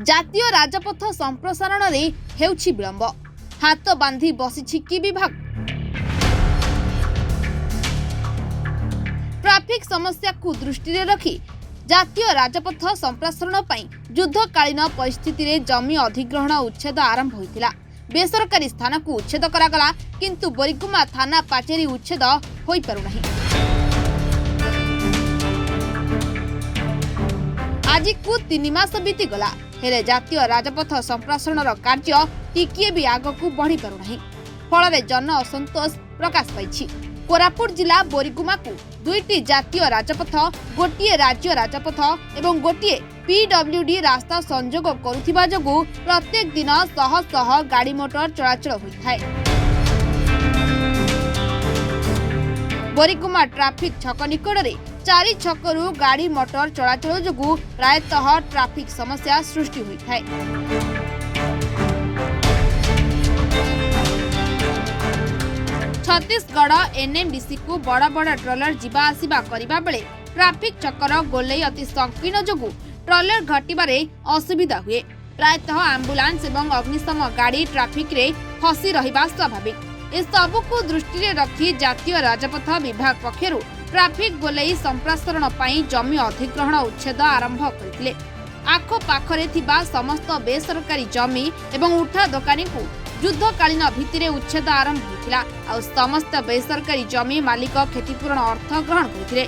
जातीय राजपथ संप्रसारण रे हेउछि विलंब हाथ बांधी बसिछि कि विभाग। ट्रैफिक समस्या को दृष्टि रे रखी जातीय राजपथ संप्रसारण पई युद्धकालीन परिस्थिति रे जमी अधिग्रहण उच्छेद आरंभ होइतिला। बेसरकारी स्थान को उच्छेद करागला किंतु बोरीगुमा थाना पाचेरी उच्छेद होई पारु नाही। आज को 3 मास बीती गला हेले जातीय राजपथ संप्रसारण कार्य टिकिए भी आगकू बढ़ी पारु नाही। फल जन असंतोष प्रकाश पाइछि। कोरापुट जिला बोरीगुमा को 2टी जातीय राजपथ, गोटिए राज्य राजपथ एवं गोटिए पीडब्ल्यूडी रास्ता संजोग करुथिबा जगु प्रत्येक दिन शह शह गाड़ी मोटर चलाचल होइथाय। बोरीगुमा ट्रैफिक छक निकट में 4 छकरू गाड़ी मोटर चलाचल जगु प्रायतः ट्रैफिक समस्या सृष्टि होइथाय। छत्तीसगढ़ एनएमडीसी को बड़ बड़ ट्रलर जीवा आसिबा करिबा बेले ट्रैफिक चक्कर गोले अति संकीर्ण जगु ट्रलर घटिबारे असुविधा हुए। प्रायतः एम्बुलेंस एवं अग्निशम गाड़ी ट्रैफिक रे फसी रहिबा स्वाभाविक। इस सबु को दृष्टि रे रखी जातीय राजपथ विभाग पक्षरु ट्रैफिक गोलेई संप्रसारण पई जमी अधिग्रहण उच्छेद आरंभ करथिले। आखो पाखरे थिबा समस्त बेसरकारी जमी एवं उठा दोकानी को युद्धकालीन भित्तिरे उच्छेद आरंभ होइतिला। आ समस्त बेसरकारी जमी मालिक क्षतिपूरण अर्थ ग्रहण करथिले।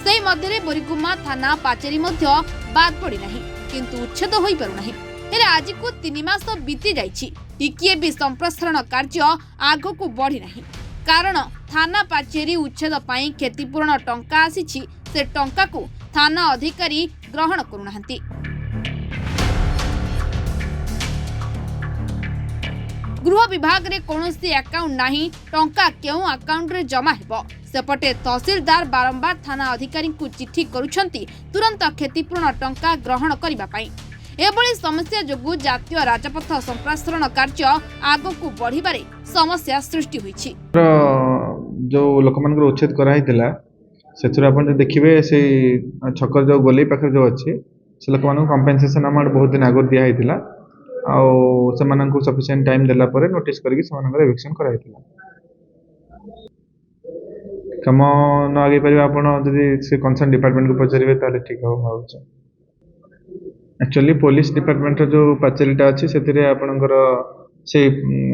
सेही मध्यरे बोरीगुमा थाना पाचेरी मध्य बाद पड़ी नाही किंतु उच्छेद होई पारु नाही। हेले आज को 3 मास बीती जाइछि टिकिए भी संप्रसारण कार्य आगो को बढ़ी नाही। कारण थाना पाचेरी उच्छेद पई क्षतिपूरण टंका आसीछि से टंका को थाना अधिकारी ग्रहण करू नाहंती। गृह विभाग रे कोनोसी अकाउंट नाही टंका केउ अकाउंट रे जमा हेबो। सेपटे तहसीलदार बारंबार थाना अधिकारी को चिट्ठी करूछंती तुरंत क्षतिपूर्ण टंका ग्रहण करिबा पई। एभली समस्या जोगु जातीय राजपथ संप्रसारण कार्य आगो को बढ़िबारे समस्या सृष्टि होईछि। जो लोकमान को उच्छेद करा हितला सेथुर आपण जे देखिबे से छकर जो गोली पाखर जो अछि से लोकमान को कंपेंसेशन अमाउंट बहुत दिन आगो दिया हितला आ सेमान को सफिशिएंट टाइम देला परे नोटिस करके सेमान को एविक्शन करा हितला। कम न आगे परिबा आपण जदी से कंसर्न डिपार्टमेंट को पचरिबे ताले ठीक हो माउछ। एक्चुअली पुलिस डिपार्टमेंट जो पाचेरीटा अच्छी से आपणकर से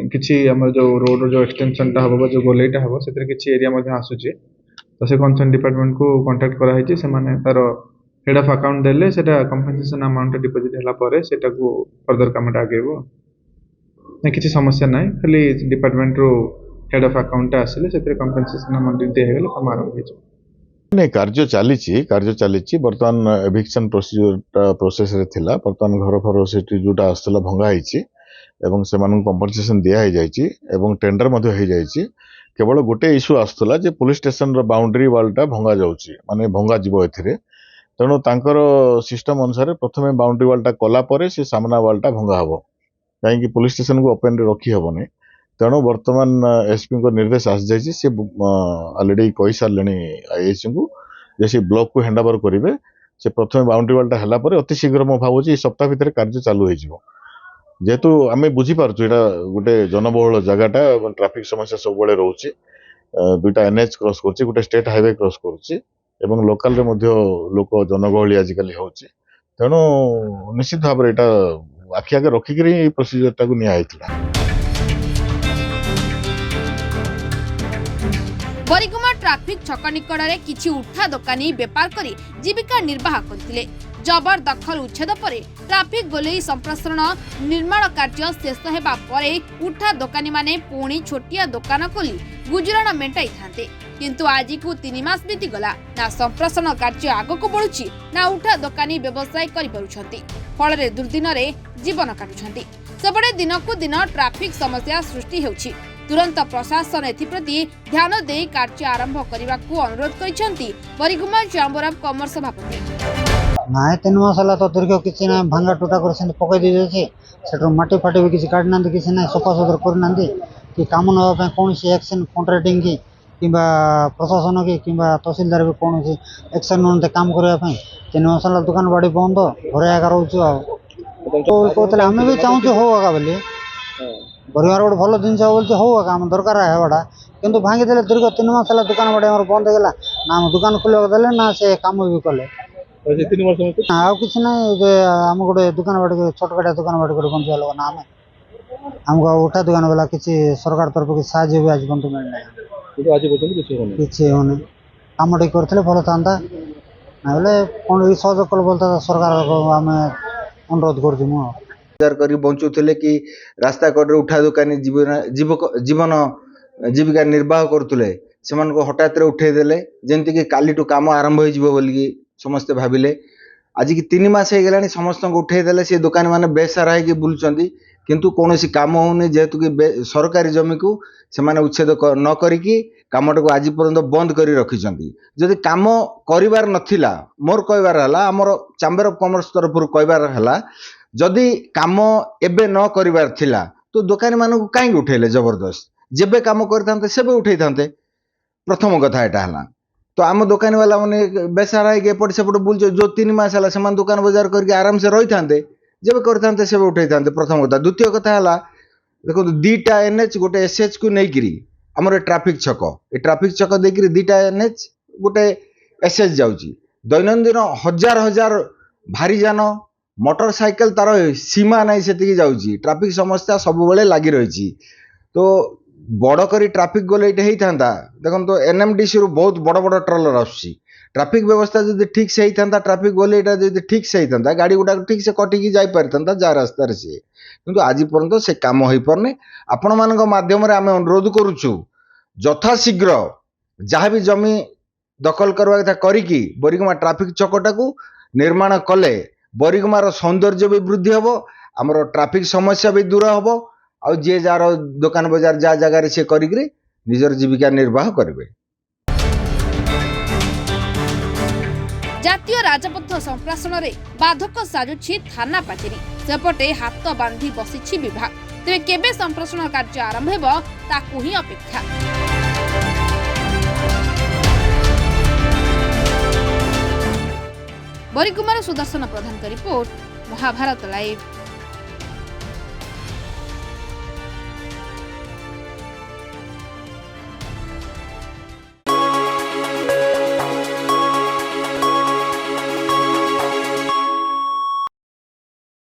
किसी आम जो रोड जो एक्सटेंशन टा हम जो गोलेटा हम से किसी एरिया आसूचे तो से कंसर्न डिपार्टमेंट को कांटेक्ट कराई से तार हेड ऑफ अकाउंट देले सेटा कंपनसेशन अमाउंट डिपॉजिट होला परे सेटा को फर्दर काम आगेबो ना किसी समस्या ना खाली डिपार्टमेंट रो हेड ऑफ अकाउंट आसिले से कंपनसेशन अमाउंट दे हेले काम आरंभ हो जाय। नहीं कार्य चली बर्तमान एविक्शन प्रोसेस रे थिला। बर्तमान घर फर से जोटा आसला भंगा होईची एवं से मानन कंपनसेशन दिया हो जाईची एवं टेंडर मध्य हो जाईची। केवल गोटे इश्यू आसला जे पुलिस स्टेशन रो बाउंड्री वालटा भंगा जाउची माने भंगा जीवो एथिरे। तेणु तांकर सिस्टम अनुसार प्रथमे बाउंड्री वालटा कला परे से सामना वालटा भंगा हबो काहे कि पुलिस स्टेशन को ओपन रे रखी हबोनी। तेणु बर्तमान एसपी को निर्देश आस जाइए से ऑलरेडी कही सारे आईएससी को जैसे ब्लॉक को हैंड ओवर करेंगे से प्रथम बाउंड्री वालटा है अति शीघ्र मो भावुँ सप्ताह भितर कार्य चालू हो जेहेतु आम बुझीपार्छु यहाँ गोटे जनबहुल जगहटा ट्रैफिक समस्या सब रोचे। 2टा एनएच क्रॉस कर गोटे स्टेट हाईवे क्रॉस कर लोकाल रे मध्य लोक जनगहली आजिकल हो तेणु निश्चित भाव में यहाँ आखि आगे रखिक प्रोसीजर टाक निया। बोरीगुमा ट्रैफिक छक निकट में किछि उठा दोकानी बेपार करी जीविका निर्वाह करथिले। जबरदखल उच्छेद परे ट्रैफिक गोलेई संप्रसारण निर्माण कार्य शेष हेबा परे उठा दोकानी माने पुणी छोटिया दोकान खोली गुजराण मेंटाई थांते किंतु आज को 3 मास बीती गला ना संप्रसारण कार्य आगो को बढ़ुछि ना उठा दोकानी व्यवसाय करि पारुछंती। फल रे दुर्दिन रे जीवन काटुछंती। सबडे दिन को दिन ट्रैफिक समस्या सृष्टि हेउछि। तुरंत प्रशासन एप्रति ध्यान दे कार्य आरंभ करने को अनुरोध करिसेंती बोरीगुमा चैम्बर ऑफ कॉमर्स सभापति। ना 3 मास होला तो दीर्घ किसी ना भांगा टूटा कर पकई दी जाए से माटी फाटी भी किसी काट ना किसी ना सफा सुतर करना कि कम ना कौन एक्शन कॉन्ट्राक्टिंग की कि प्रशासन की कि तहसीलदार भी कौन एक्शन ना काम करने 3 मास दुकान बाड़ी बंद घरे आगे रोच कहते आम भी चाहूँ हो आगा बोली परिवार गोटे भल जिन बोलते हो आगा आम दरकार हेबाटा किंतु भांगीदे दीर्घ 3 मास है दुकान बाड़ी बंद होगा ना आम दुकान खोलिया देले ना से काम भी कले आउ कि ना आम गोटे दुकान बाड़ी छोटकाटिया दुकान बाड़ी गोटे बंद लोग ना आम आमको उठा दुकान वाला किसी सरकार तरफ कि साहय भी आज बंद मिलना किसी होने कम टे करते भल था ना बोले कौन सहयोग कल बोलता सरकार को आम अनुरोध कर कर बंचुले कि रास्ता कड़े उठा दुकानी जीवन जीविका निर्वाह करुले से हठात उठेदेले जमती कि कालीटू कम आरंभ हो समस्ते भाविले आज की 3 मास हो गला समस्त उठेदेले सी दुकानी मैंने बेसारा होगी बुलूँ किंतु कौन काम होनी जेहेतु कि सरकारी जमी को से उच्छेद न करिकी कामटा को आज पर्यंत बंद कर रखिंट जदि कम कर नाला मोर कहबार आमर चैम्बर ऑफ कॉमर्स तरफ कहबार है जदि कम एबे न करिवार थिला तो दुकानी मानक कहीं उठेले जबरदस्त जेबे काम करते सेबे उठे था प्रथम कथा यहाँ है तो आम दुकानी वाला मैंने बेसारा एपट सेपट बुल जो 3 मास है से दुकान बजार करके आराम से रही था जब करते से उठे था प्रथम कथा द्वितीय कथा है देखो 2टा NH गोटे SH को लेकिन आमर ट्राफिक छक ये ट्राफिक छक देकर 2टा NH गोटे SH जाऊँगी दैनंदिन हजार हजार भारी जान मोटरसाइकेल तार सीमा नहीं से जाऊँगी ट्राफिक समस्या सब बेले लगी रही तो बड़ करी ट्राफिक गोले ये होता देखो तो NMDC रु बहुत बड़ बड़ ट्रलर आसूसी ट्राफिक व्यवस्था जब ठीक से होता ट्राफिक गोले जब ठीक से होता गाड़ी गुड़ा ठीक से कटिकी जाता जा रास्तार सी किंतु आज पर्यंत से कम हो पारने आपण मान माध्यम आम अनुरोध करुचु यथाशीघ्र जहाँ भी जमी दखल करवा कथा करिकी बोरिगमा ट्राफिक चौकटा को निर्माण कले बोरिगमार सौंदर्य भी वृद्धि हम आमर ट्राफिक समस्या भी दूर हम आ जी जार दुकान बजार जा जगार सी कर निजर जीविका निर्वाह करेंगे। जातीय राजपथ संप्रासण रे बाधक साजुछि थाना पाचेरी सेपटे हाथ बांधी बसिछि विभाग तेरे केबे संप्रासण कार्य आरंभ हेबो ताकू ही अपेक्षा। बरिकुमार सुदर्शन प्रधान का रिपोर्ट महाभारत लाइव।